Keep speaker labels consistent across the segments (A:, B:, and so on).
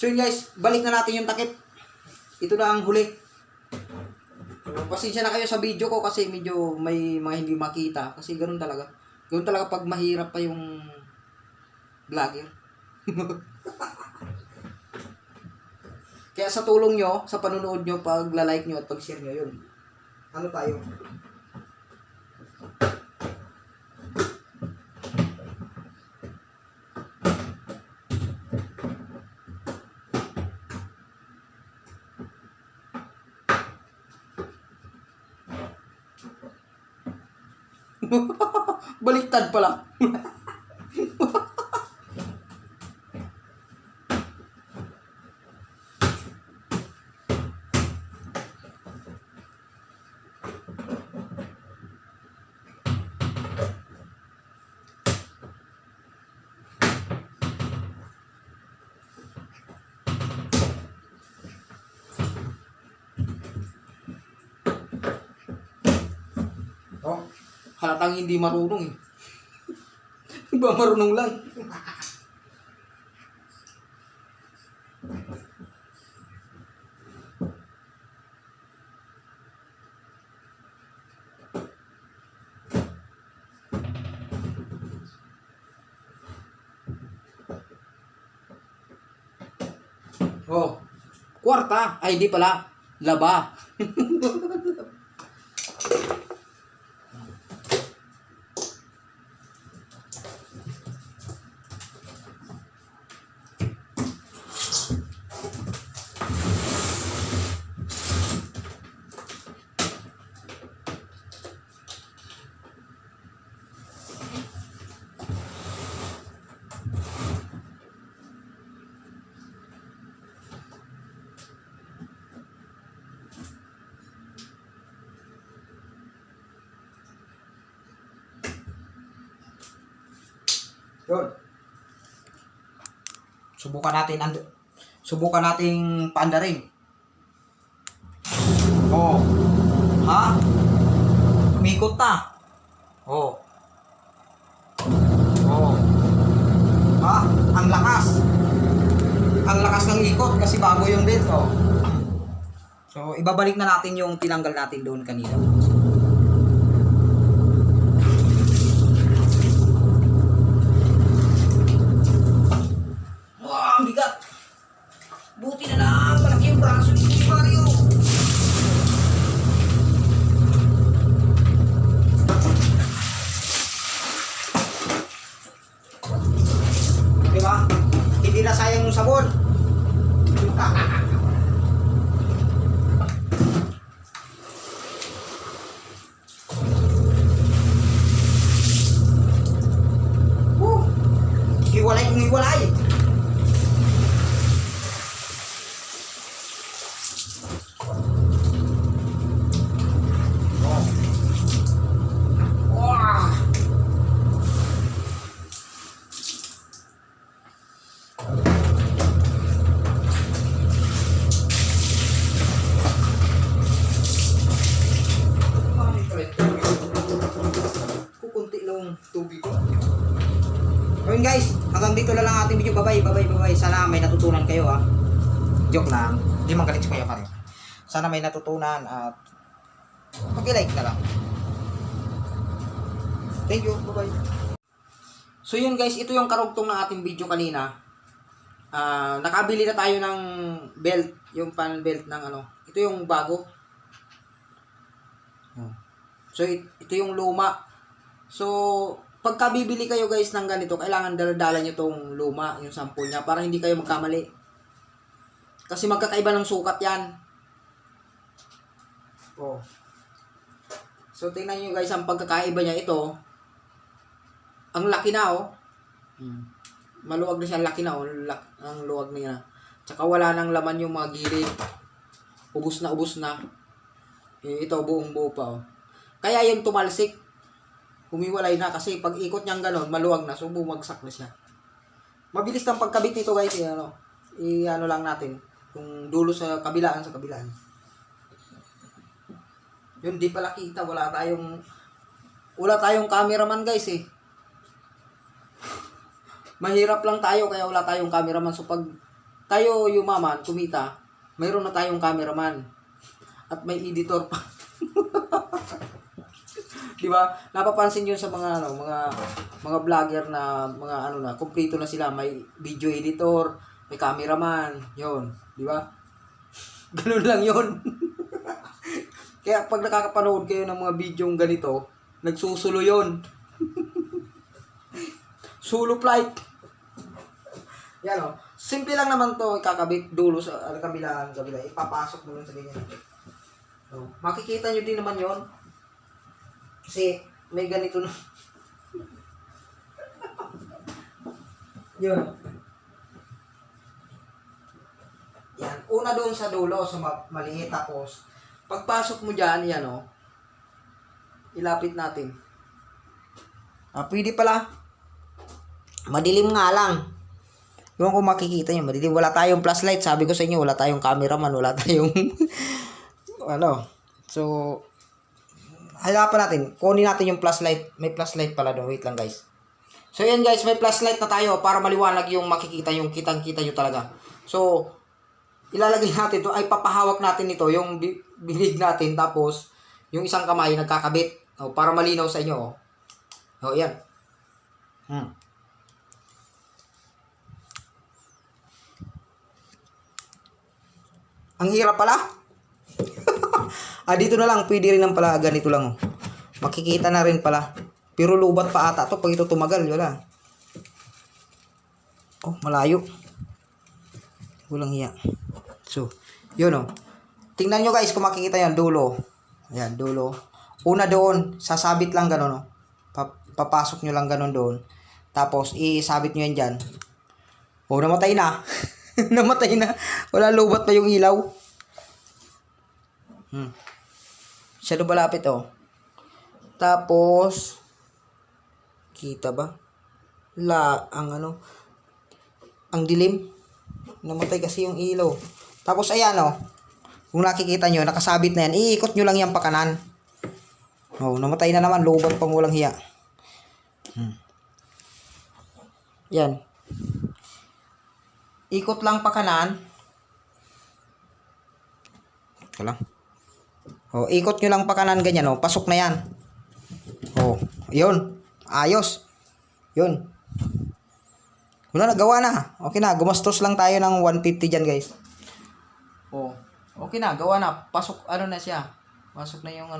A: So yun guys, balik na natin yung takip. Ito na ang huli. So, pasensya na kayo sa video ko kasi medyo may mga hindi makita. Kasi ganun talaga. Ganun talaga pag mahirap pa yung vlogger. Kaya sa tulong nyo, sa panunood nyo, pag-like nyo at pag-share nyo, yun. Ano tayo? Baliktad pala. Oh, halatang hindi marunong eh. Iba marunong lang. Oh, kwarta. Ay, hindi pala. Laba. Yun. Subukan nating paandarin. Oh. Ha? Umikot na. Oh. Oh. Ha? Ang lakas. Ang lakas ng ikot kasi bago yung belt, oh. So, ibabalik na natin yung tinanggal natin doon kanina. Ang bigat. Buti na lang, malaki yung braso ni Mario. Diba? Hindi na sayang yung sabon. Hiwalay kung hiwalay. Kukunti lang tubig ko. Ayun guys, hanggang dito na lang ating video. Bye bye. Sana may natutunan kayo ha. Joke lang. Hindi man galit si Kuya Mario. Sana may natutunan at pag-like na lang. Thank you. Bye bye. So yun guys, ito yung karugtong ng ating video kanina. Nakabili na tayo ng belt, yung pan belt ng ano. Ito yung bago. So ito yung luma. So pagka bibili kayo guys ng ganito, kailangan dala nyo tong luma, yung sample niya, para hindi kayo magkamali. Kasi magkakaiba ng sukat yan. Oh. So tingnan nyo guys, ang pagkakaiba niya ito. Ang laki na oh. Maluwag na siya, laki na oh. Ang luwag niya. Tsaka wala nang laman yung mga gilid. Ubus na. Ito buong buo pa oh. Kaya yung tumalsik, humiwalay na kasi pag ikot niyang ganon, maluwag na, so bumagsak na siya. Mabilis ng pagkabit nito guys, i-ano lang natin, yung dulo sa kabilaan. Yun, di pala kita, wala tayong cameraman guys eh. Mahirap lang tayo, kaya wala tayong cameraman, so pag tayo yumaman, kumita, mayroon na tayong cameraman at may editor pa. 'Di ba? Napapansin niyo sa mga mga vlogger na mga na, kumpleto na sila, may video editor, may cameraman, 'yon, 'di ba? Ganun lang 'yon. Kaya pag nakakapanood kayo ng mga bidyong ganito, nagsusulo 'yon. Solo flight. Yan o. Simple lang naman to, kakabit dulo sa kabila. Ipapasok mo lang sa ganyan. So, makikita nyo din naman yon. Kasi may ganito na. Yun. Yan. Una doon sa dulo, sa maliit. Tapos, pagpasok mo dyan, yan o. Ilapit natin. Pwede pala. Madilim nga lang. Yung kung makikita nyo, madilim. Wala tayong flashlight. Sabi ko sa inyo, wala tayong cameraman. Wala tayong ano. So, halapan natin. Kunin natin yung flashlight. May flashlight pala doon. Wait lang guys. So, yan guys. May flashlight na tayo para maliwanag yung makikita. Yung kitang-kita nyo talaga. So, ilalagay natin to. Ay, papahawak natin ito. Yung bibig natin. Tapos, yung isang kamay nagkakabit. Para malinaw sa inyo. Yan. Ang hirap pala. Dito na lang. Pwede rin lang pala. Ganito lang. Makikita na rin pala. Pero lubat pa ata to pag ito tumagal. Wala. Malayo. Walang hiya. So, yun o. Tingnan nyo guys kung makikita yan. Dulo. Ayan, dulo. Una doon. Sasabit lang ganun o. Papasok nyo lang ganun doon. Tapos, isabit nyo yan dyan. Namatay na. Namatay na. Wala, lubat pa yung ilaw. Masyado malapit oh. Tapos kita ba? Ang dilim. Namatay kasi yung ilaw. Tapos ayan oh. Kung nakikita nyo, nakasabit na yan. Iikot nyo lang yan pa kanan. Namatay na naman. Lubat pang walang hiya. Yan. Ikot lang pa kanan. Ito lang. Ikot nyo lang pa kanan ganyan. Pasok na yan. Yun. Ayos. Yun. Wala, nagawa na. Okay na. Gumastos lang tayo ng 150 dyan guys. Okay na. Gawa na. Pasok. Na siya. Pasok na yung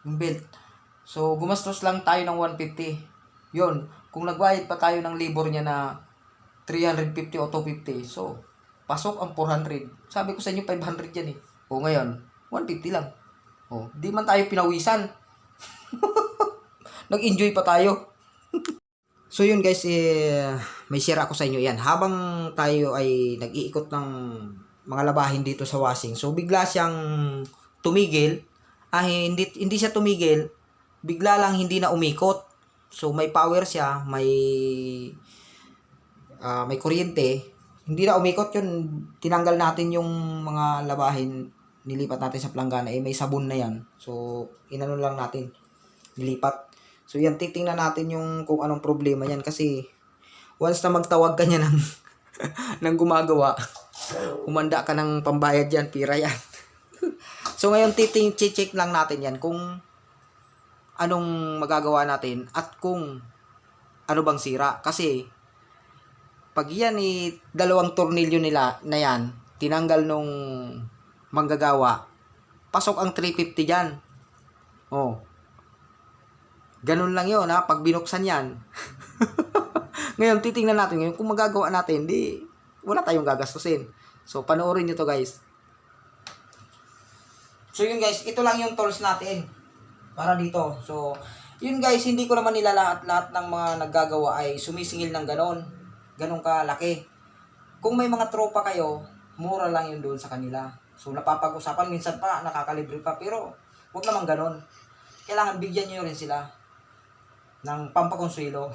A: yung belt. So, gumastos lang tayo ng 150. Yun. Kung nagbayad pa tayo ng labor niya na 350 o 250. So, pasok ang 400. Sabi ko sa inyo 500 yan eh. Ngayon, 150 lang. Di man tayo pinawisan. Nag-enjoy pa tayo. So yun guys, may share ako sa inyo yan. Habang tayo ay nag-iikot ng mga labahin dito sa washing. So bigla siyang tumigil. Hindi siya tumigil. Bigla lang hindi na umikot. So may power siya, may kuryente. Hindi na umikot yun. Tinanggal natin yung mga labahin. Nilipat natin sa planggana. May sabon na yan. So, inano lang natin. Nilipat. So, yan. Titingnan natin yung kung anong problema yan. Kasi, once na magtawag ka niya ng gumagawa, humanda ka ng pambayad yan. Pira yan. So, ngayon, check lang natin yan. Kung anong magagawa natin. At kung ano bang sira. Kasi, pag yan dalawang tornilyo nila na yan, tinanggal nung manggagawa, pasok ang 350 dyan. Ganun lang yun ha, pag binuksan yan. Ngayon, titingnan natin ngayon, kung magagawa natin, wala tayong gagastusin. So, panoorin nyo to guys. So, yun guys, ito lang yung tools natin. Para dito. So, yun guys, hindi ko naman nila lahat ng mga naggagawa ay sumisingil ng ganon. Ganun kalaki. Kung may mga tropa kayo, mura lang yun doon sa kanila. So, napapag-usapan, minsan pa, nakakalibre pa. Pero, huwag naman ganun. Kailangan bigyan nyo rin sila ng pampakonsuelo.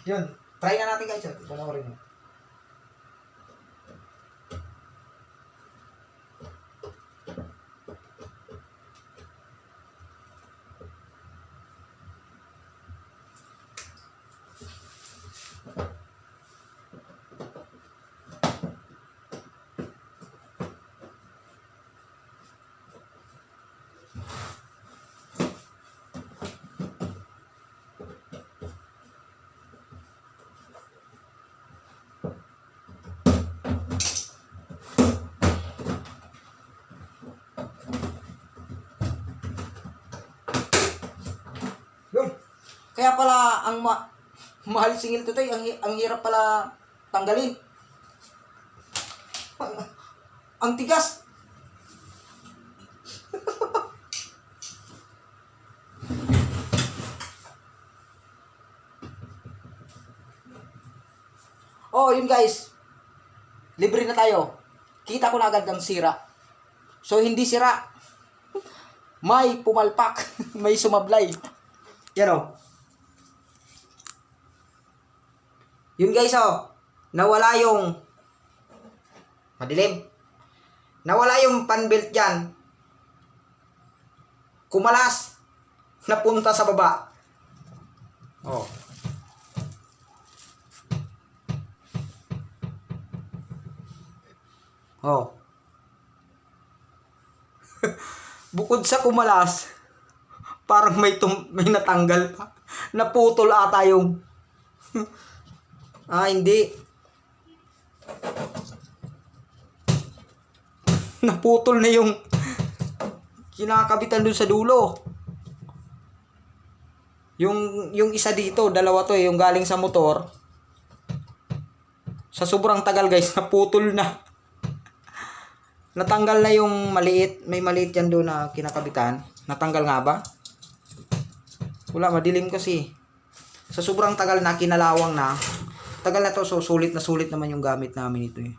A: Yun. Try na natin guys. Panoorin mo. Kaya pala, mahal singil to tayo, ang hirap pala tanggalin. Ang tigas. Oh, yun guys. Libre na tayo. Kita ko na agad ang sira. So, hindi sira. May pumalpak. May sumablay. Yan o. Yun guys o. Nawala yung madilim. Nawala yung panbelt dyan. Kumalas. Napunta sa baba. Oh. Oh. Bukod sa kumalas, parang may natanggal pa. Naputol ata yung hindi. Naputol na yung kinakabitan dun sa dulo. Yung isa dito, dalawa to yung galing sa motor. Sa sobrang tagal guys, naputol na. Natanggal na yung maliit. May maliit yan doon na kinakabitan. Natanggal nga ba? Wala, madilim kasi. Sa sobrang tagal na, kinalawang na. Tagal na to, so sulit na sulit naman yung gamit namin ito eh.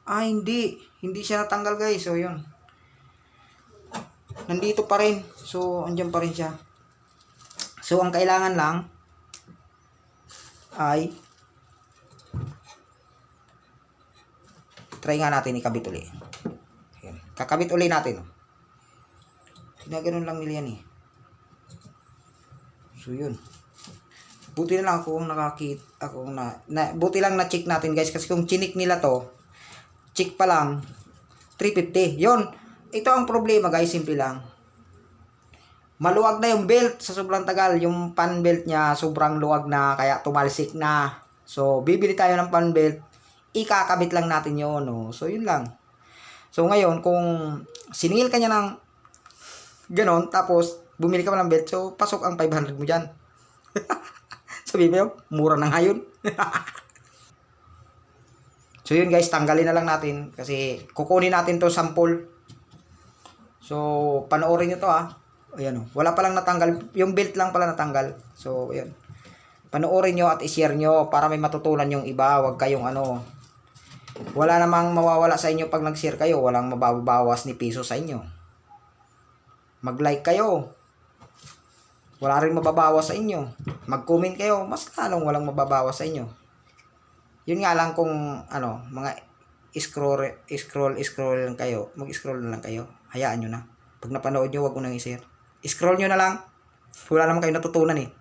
A: Hindi. Hindi siya natanggal guys. So, yun. Nandito pa rin. So, andyan pa rin siya. So, ang kailangan lang ay try nga natin ikabit ulit. Kakabit ulit natin. Ginaganon lang nila yan eh. So yun. Buti na lang ako buti lang na-check natin guys. Kasi kung chinik nila to, check pa lang, 350. Yun. Ito ang problema guys. Simple lang. Maluwag na yung belt sa sobrang tagal. Yung pan belt niya sobrang luwag na. Kaya tumalsik na. So bibili tayo ng pan belt. Ikakabit lang natin yun. No? So yun lang. So ngayon, kung siningil ka niya ng ganon, tapos bumili ka pa ng belt, so pasok ang 500 mo dyan. Sabi mo, mura na ngayon. So yun guys, tanggalin na lang natin kasi kukunin natin to sample. So panoorin nyo to Ayan o, wala palang natanggal, yung belt lang pala natanggal. So ayan, panoorin nyo at i-share nyo para may matutunan yung iba. Huwag kayong wala namang mawawala sa inyo pag nag-share kayo. Walang mababawas ni piso sa inyo. Mag-like kayo. Wala rin mababawas sa inyo. Mag-comment kayo. Mas lalong walang mababawas sa inyo. Yun nga lang kung mga scroll lang kayo. Mag-scroll na lang kayo. Hayaan nyo na. Pag napanood nyo, wag mo nang i-share. Scroll nyo na lang. Wala naman kayo natutunan eh.